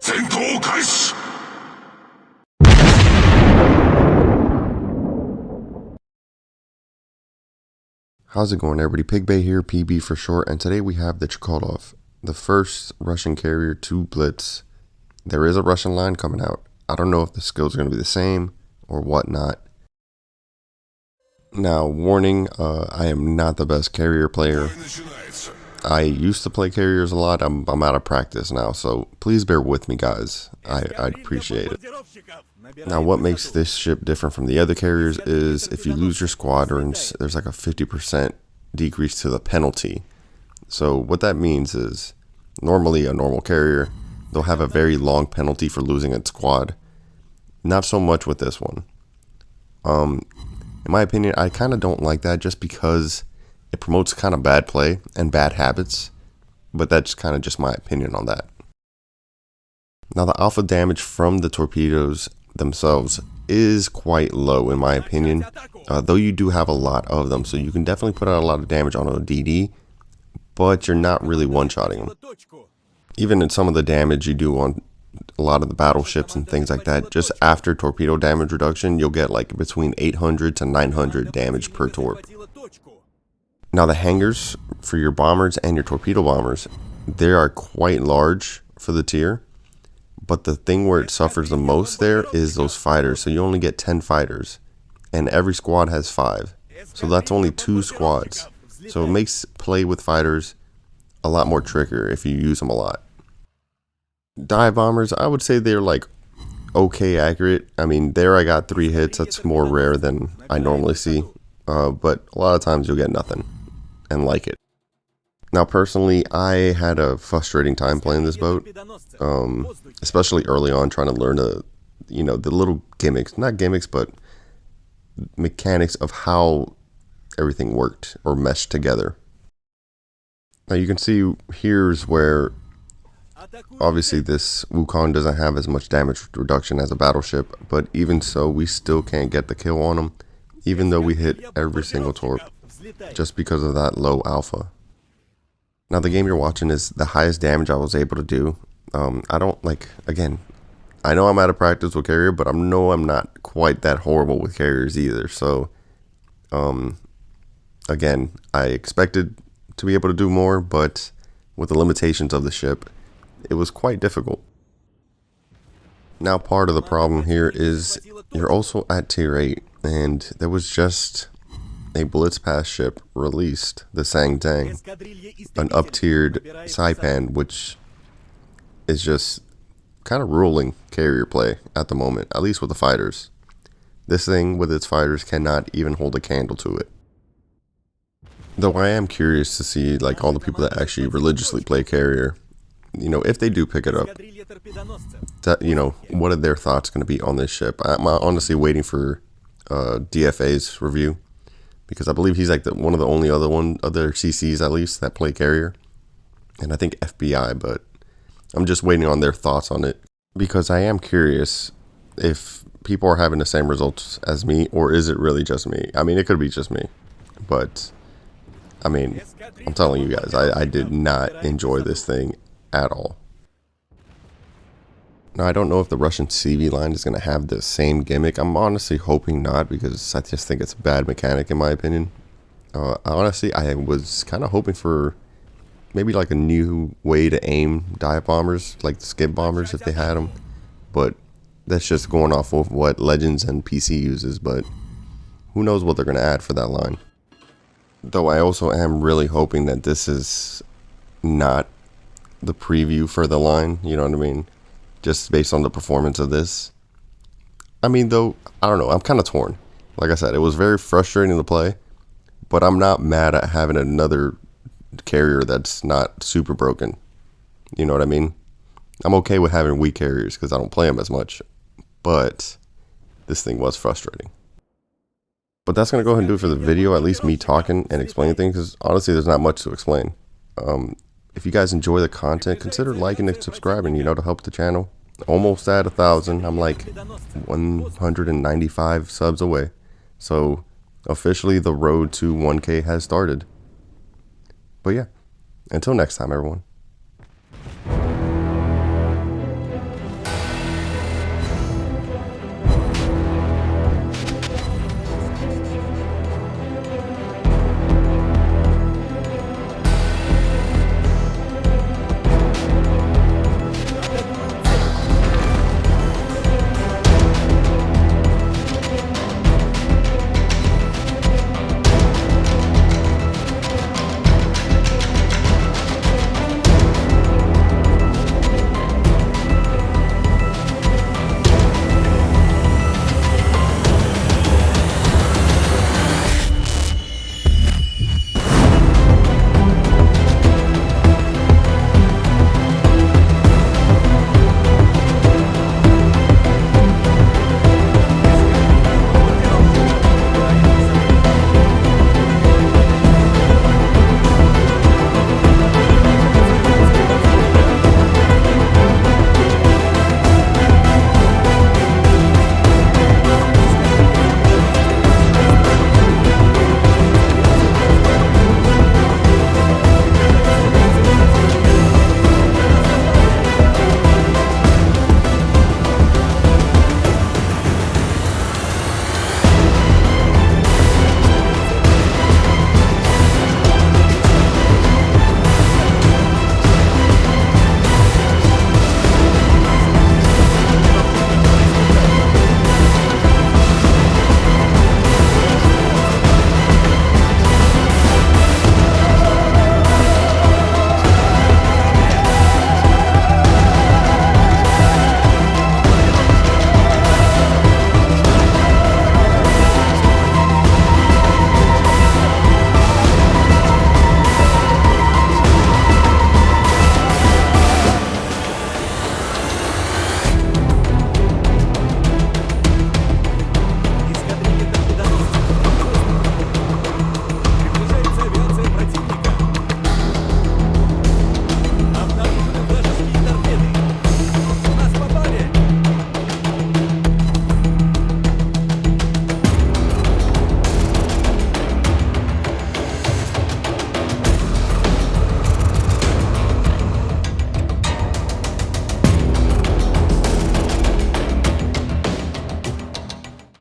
How's it going, everybody? PigBay here, PB for short, and today we have the Chkalov, the first Russian carrier to Blitz. There is a Russian line coming out. I don't know if the skills are going to be the same or whatnot. Now, warning, I am not the best carrier player. I used to play carriers a lot. I'm out of practice now, so please bear with me, guys. I'd appreciate it. Now, what makes this ship different from the other carriers is if you lose your squadrons, there's like a 50% decrease to the penalty. So what that means is normally a normal carrier, they'll have a very long penalty for losing its squad. Not so much with this one. In my opinion, I kind of don't like that just because it promotes kind of bad play and bad habits. But that's kind of just my opinion on that. Now, the alpha damage from the torpedoes themselves is quite low in my opinion, though you do have a lot of them, so you can definitely put out a lot of damage on a DD, but you're not really one-shotting them. Even in some of the damage you do on a lot of the battleships and things like that, just after torpedo damage reduction, you'll get like between 800 to 900 damage per torp. Now, the hangars for your bombers and your torpedo bombers, they are quite large for the tier. But the thing where it suffers the most there is those fighters. So you only get 10 fighters. And every squad has 5. So that's only 2 squads. So it makes play with fighters a lot more trickier if you use them a lot. Dive bombers, I would say they're like okay accurate. I mean, there I got 3 hits. That's more rare than I normally see. But a lot of times you'll get nothing and like it. Now, personally, I had a frustrating time playing this boat, especially early on, trying to learn the little gimmicks, not gimmicks, but mechanics of how everything worked or meshed together. Now, you can see here's where, obviously, this Wukong doesn't have as much damage reduction as a battleship, but even so, we still can't get the kill on them, even though we hit every single torp, just because of that low alpha. Now, the game you're watching is the highest damage I was able to do. I don't again, I know I'm out of practice with carrier, but I know I'm not quite that horrible with carriers either. So, again, I expected to be able to do more, but with the limitations of the ship, it was quite difficult. Now, part of the problem here is you're also at tier 8, and there was just a Blitz Pass ship released, the Sang Tang, an up-tiered Saipan, which is just kind of ruling carrier play at the moment, at least with the fighters. This thing with its fighters cannot even hold a candle to it. Though I am curious to see like all the people that actually religiously play carrier, if they do pick it up, that, what are their thoughts going to be on this ship? I'm honestly waiting for DFA's review, because I believe he's like one of the only other CCs at least that play carrier, and I think FBI, but I'm just waiting on their thoughts on it, because I am curious if people are having the same results as me, or is it really just me? I mean, it could be just me, but I mean, I'm telling you guys, I did not enjoy this thing at all. Now, I don't know if the Russian CV line is going to have the same gimmick. I'm honestly hoping not, because I just think it's a bad mechanic in my opinion. Honestly, I was kind of hoping for maybe like a new way to aim dive bombers, like the skip bombers if they had them. But that's just going off of what Legends and PC uses, but who knows what they're going to add for that line. Though I also am really hoping that this is not the preview for the line, you know what I mean? Just based on the performance of this. I mean, though, I don't know. I'm kind of torn. Like I said, it was very frustrating to play, but I'm not mad at having another carrier that's not super broken. You know what I mean? I'm okay with having weak carriers because I don't play them as much, but this thing was frustrating. But that's going to go ahead and do it for the video, at least me talking and explaining things, because honestly, there's not much to explain. If you guys enjoy the content, consider liking and subscribing, to help the channel. Almost at 1,000. I'm like 195 subs away. So officially the road to 1K has started. But yeah, until next time, everyone.